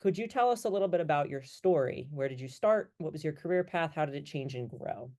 Could you tell us a little bit about your story? Where did you start? What was your career path? How did it change and grow?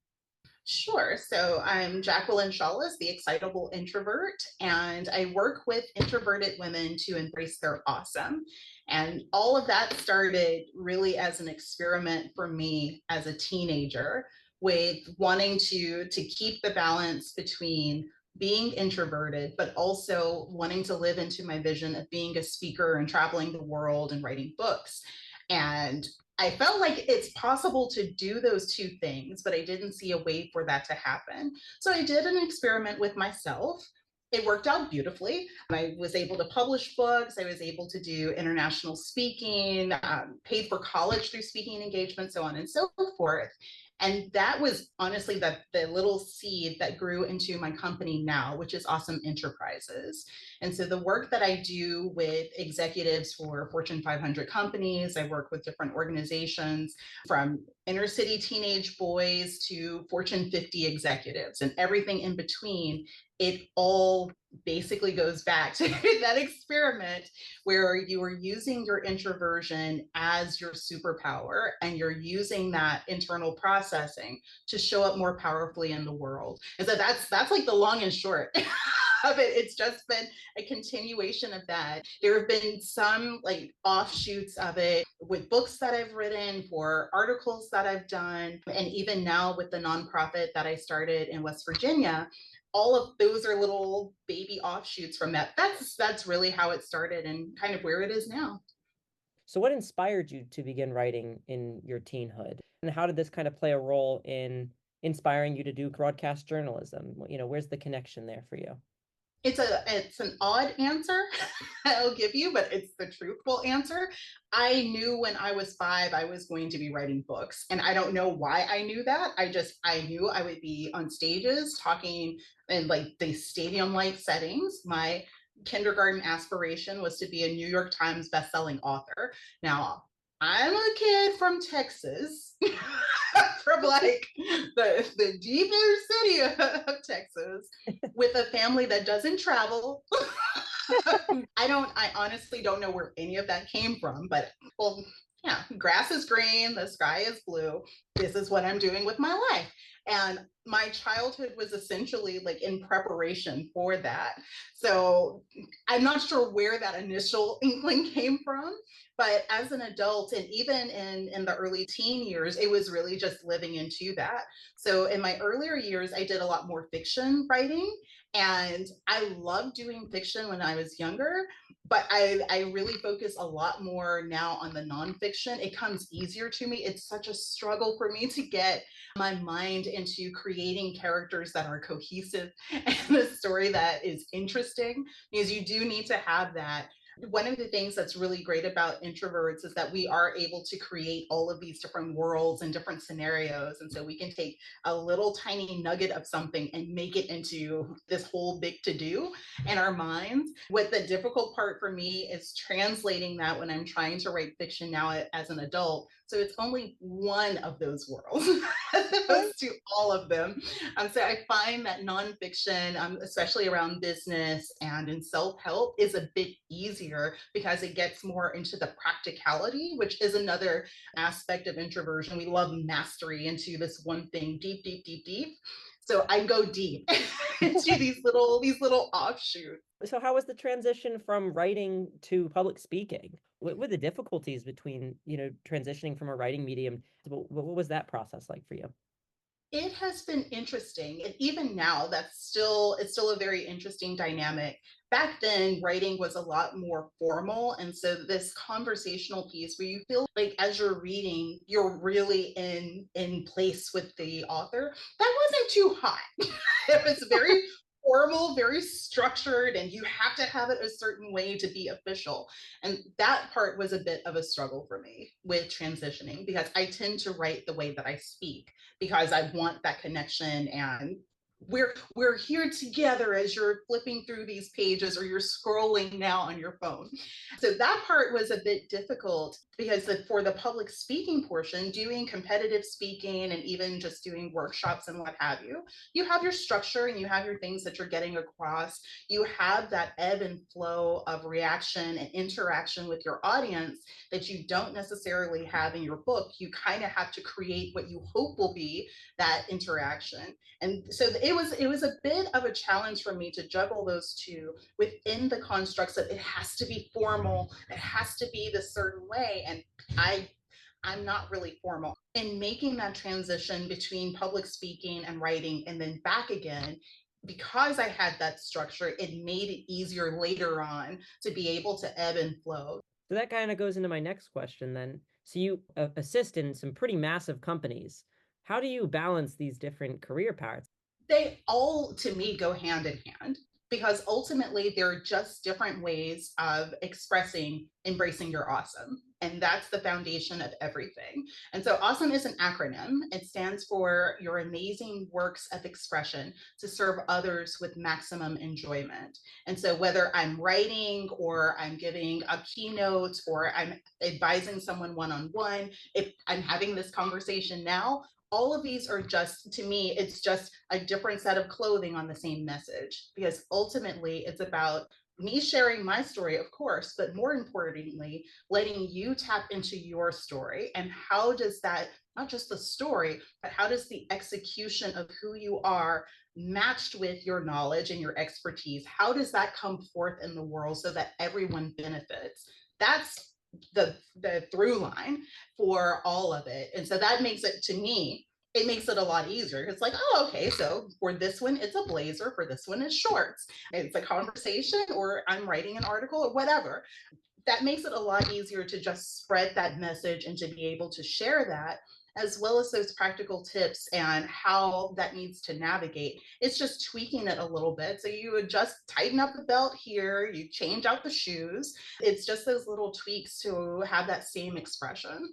Sure. So I'm Jacqueline Shawless, the excitable introvert, and I work with introverted women to embrace their awesome. And all of that started really as an experiment for me as a teenager with wanting to keep the balance between being introverted, but also wanting to live into my vision of being a speaker and traveling the world and writing books. And I felt like it's possible to do those two things, but I didn't see a way for that to happen. So I did an experiment with myself. It worked out beautifully. I was able to publish books. I was able to do international speaking, paid for college through speaking engagements, so on and so forth. And that was honestly the little seed that grew into my company now, which is Awesome Enterprises. And so the work that I do with executives for Fortune 500 companies, I work with different organizations from inner city teenage boys to Fortune 50 executives and everything in between. It all basically goes back to that experiment where you are using your introversion as your superpower and you're using that internal processing to show up more powerfully in the world. And so that's like the long and short of it. It's just been a continuation of that. There have been some like offshoots of it with books that I've written, for articles that I've done, and even now with the nonprofit that I started in West Virginia. All of those are little baby offshoots from that. That's really how it started and kind of where it is now. So, what inspired you to begin writing in your teenhood? And how did this kind of play a role in inspiring you to do broadcast journalism? Where's the connection there for you? It's an odd answer I'll give you, but it's the truthful answer. I knew when I was 5 I was going to be writing books, and I don't know why I knew that. I knew I would be on stages talking in like the stadium like settings. My kindergarten aspiration was to be a New York Times bestselling author. Now, I'm a kid from Texas, from like the deep inner city of Texas, with a family that doesn't travel. I honestly don't know where any of that came from, but well, yeah, grass is green, the sky is blue. This is what I'm doing with my life. And my childhood was essentially like in preparation for that. So I'm not sure where that initial inkling came from, but as an adult and even in the early teen years, it was really just living into that. So in my earlier years, I did a lot more fiction writing, and I loved doing fiction when I was younger, but I really focus a lot more now on the nonfiction. It comes easier to me. It's such a struggle for me to get my mind into creating characters that are cohesive and a story that is interesting, because you do need to have that. One of the things that's really great about introverts is that we are able to create all of these different worlds and different scenarios. And so we can take a little tiny nugget of something and make it into this whole big to do in our minds. What the difficult part for me is translating that when I'm trying to write fiction now as an adult. So it's only one of those worlds as opposed to all of them. So I find that nonfiction, especially around business and in self help, is a bit easier because it gets more into the practicality, which is another aspect of introversion. We love mastery into this one thing, deep, deep, deep, deep. So I go deep into these little offshoots. So, how was the transition from writing to public speaking? What were the difficulties between, transitioning from a writing medium? What was that process like for you? It has been interesting, and even now it's still a very interesting dynamic. Back then writing was a lot more formal, and so this conversational piece where you feel like as you're reading you're really in place with the author, that wasn't too hot. It was very formal, very structured, and you have to have it a certain way to be official. And that part was a bit of a struggle for me with transitioning, because I tend to write the way that I speak because I want that connection and we're here together as you're flipping through these pages or you're scrolling now on your phone. So that part was a bit difficult because for the public speaking portion, doing competitive speaking and even just doing workshops and what have you have your structure and you have your things that you're getting across. You have that ebb and flow of reaction and interaction with your audience that you don't necessarily have in your book. You kind of have to create what you hope will be that interaction. And so it was a bit of a challenge for me to juggle those two within the constructs of it has to be formal, it has to be this certain way. And I'm not really formal. In making that transition between public speaking and writing and then back again, because I had that structure, it made it easier later on to be able to ebb and flow. So that kind of goes into my next question then. So you assist in some pretty massive companies. How do you balance these different career paths? They all, to me, go hand in hand because ultimately they're just different ways of expressing embracing your awesome. And that's the foundation of everything. And so awesome is an acronym. It stands for your amazing works of expression to serve others with maximum enjoyment. And so whether I'm writing or I'm giving a keynote or I'm advising someone one-on-one, if I'm having this conversation now, all of these are just, to me, it's just a different set of clothing on the same message because ultimately it's about me sharing my story, of course, but more importantly, letting you tap into your story and how does that, not just the story, but how does the execution of who you are matched with your knowledge and your expertise, how does that come forth in the world so that everyone benefits? That's the through line for all of it. And so that makes it, to me, it makes it a lot easier. It's like, oh, okay, so for this one, it's a blazer. For this one, it's shorts. It's a conversation, or I'm writing an article, or whatever. That makes it a lot easier to just spread that message and to be able to share that, as well as those practical tips and how that needs to navigate. It's just tweaking it a little bit. So you would just tighten up the belt here, you change out the shoes. It's just those little tweaks to have that same expression.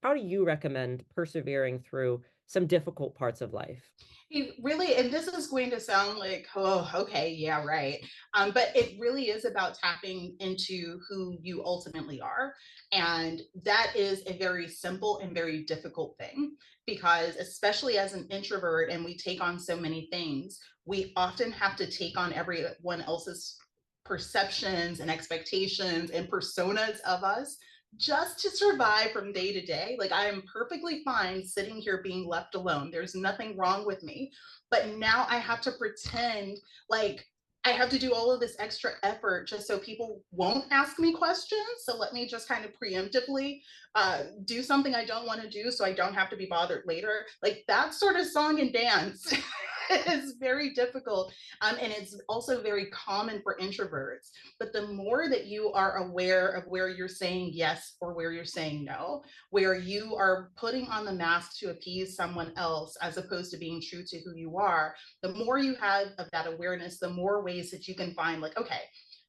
How do you recommend persevering through some difficult parts of life? You really, and this is going to sound like, oh, okay, yeah, right. But it really is about tapping into who you ultimately are. And that is a very simple and very difficult thing because, especially as an introvert, and we take on so many things, we often have to take on everyone else's perceptions and expectations and personas of us just to survive from day to day. Like, I am perfectly fine sitting here being left alone. There's nothing wrong with me. But now I have to pretend like I have to do all of this extra effort just so people won't ask me questions. So let me just kind of preemptively do something I don't want to do so I don't have to be bothered later. Like that sort of song and dance is very difficult. And it's also very common for introverts. But the more that you are aware of where you're saying yes or where you're saying no, where you are putting on the mask to appease someone else as opposed to being true to who you are, the more you have of that awareness, the more ways that you can find, like, okay,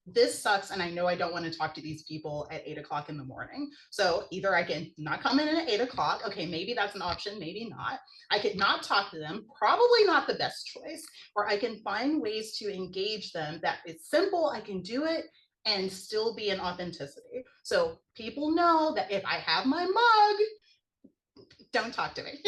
this sucks and I know I don't want to talk to these people at 8 o'clock in the morning. So either I can not come in at 8 o'clock. Okay, maybe that's an option, maybe not. I could not talk to them, probably not the best choice, or I can find ways to engage them that it's simple, I can do it and still be in authenticity. So people know that if I have my mug, don't talk to me.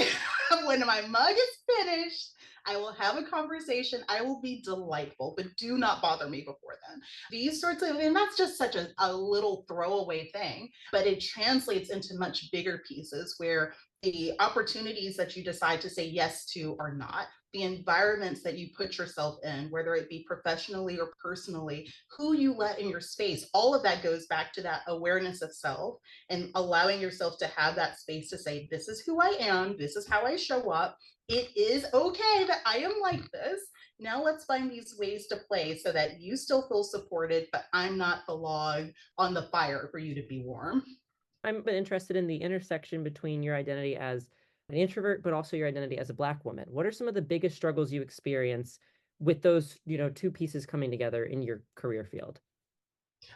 When my mug is finished, I will have a conversation. I will be delightful, but do not bother me before then. These sorts of, and that's just such a little throwaway thing, but it translates into much bigger pieces where the opportunities that you decide to say yes to are not, the environments that you put yourself in, whether it be professionally or personally, who you let in your space, all of that goes back to that awareness of self and allowing yourself to have that space to say, this is who I am, this is how I show up. It is okay that I am like this. Now let's find these ways to play so that you still feel supported, but I'm not the log on the fire for you to be warm. I'm interested in the intersection between your identity as an introvert, but also your identity as a Black woman. What are some of the biggest struggles you experience with those, two pieces coming together in your career field?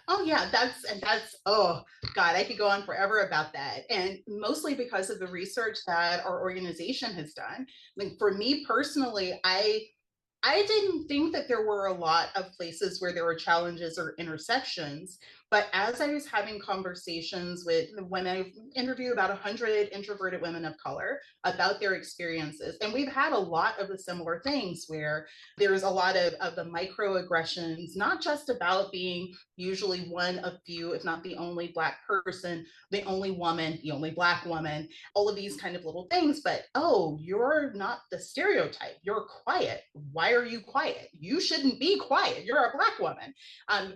Oh yeah, that's oh God, I could go on forever about that. And mostly because of the research that our organization has done. Like for me personally, I didn't think that there were a lot of places where there were challenges or intersections, but as I was having conversations with when I interviewed about 100 introverted women of color about their experiences, and we've had a lot of the similar things where there's a lot of the microaggressions, not just about being usually one of few, if not the only Black person, the only woman, the only Black woman, all of these kind of little things. But oh, you're not the stereotype. You're quiet. Why are you quiet? You shouldn't be quiet. You're a Black woman.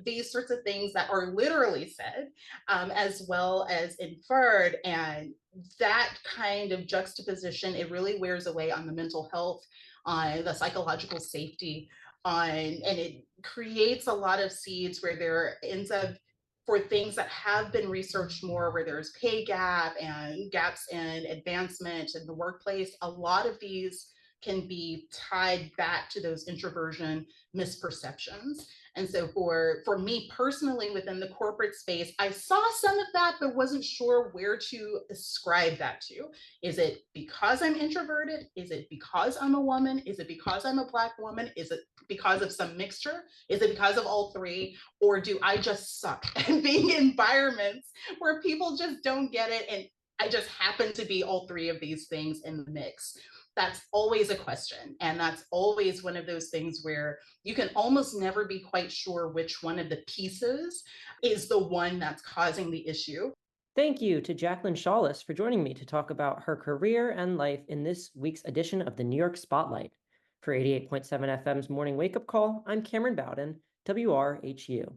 These sorts of things that are literally said, as well as inferred. And that kind of juxtaposition, it really wears away on the mental health, on the psychological safety, on, and it creates a lot of seeds where there ends up for things that have been researched more, where there's pay gap and gaps in advancement in the workplace, a lot of these can be tied back to those introversion misperceptions. And so for me personally within the corporate space, I saw some of that, but wasn't sure where to ascribe that to. Is it because I'm introverted? Is it because I'm a woman? Is it because I'm a Black woman? Is it because of some mixture? Is it because of all three? Or do I just suck at being in environments where people just don't get it? And I just happen to be all three of these things in the mix. That's always a question. And that's always one of those things where you can almost never be quite sure which one of the pieces is the one that's causing the issue. Thank you to Jacqueline Shawless for joining me to talk about her career and life in this week's edition of the New York Spotlight. For 88.7 FM's Morning Wake Up Call, I'm Cameron Bowden, WRHU.